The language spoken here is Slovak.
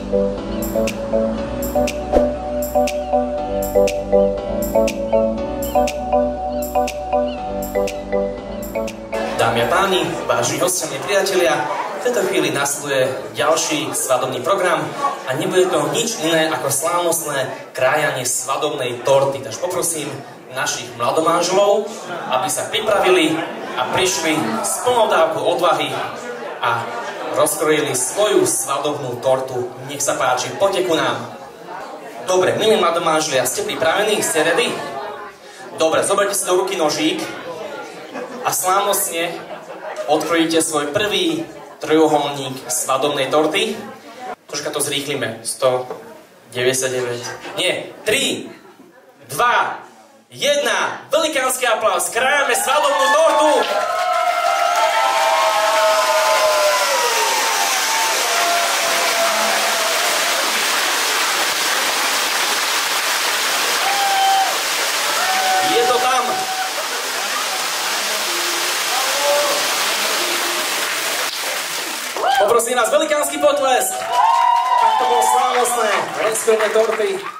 Dámy a páni, vážni hostia, milí priatelia, v tejto chvíli nasleduje ďalší svadobný program a nebude to nič iné ako slávnostné krájanie svadobnej torty. Takže poprosím našich mladomáželov, aby sa pripravili a prišli s plnou dávkou odvahy a rozkrojili svoju svadobnú tortu. Nech sa páči, poďte ku nám. Dobre, milí mladomáželia, ste pripravení? Ste ready? Dobre, zoberte si do ruky nožík a slávnostne odkrojíte svoj prvý trojuholník svadobnej torty. Troška to zrýchlime. 199. Nie, 3, 2, 1. Velikánsky aplauz. Krájame svadobnú tortu. Je to tam. Poprosím vás, velikánsky potlesk. Tak to bolo slávnostné. Rozkrojenie torty.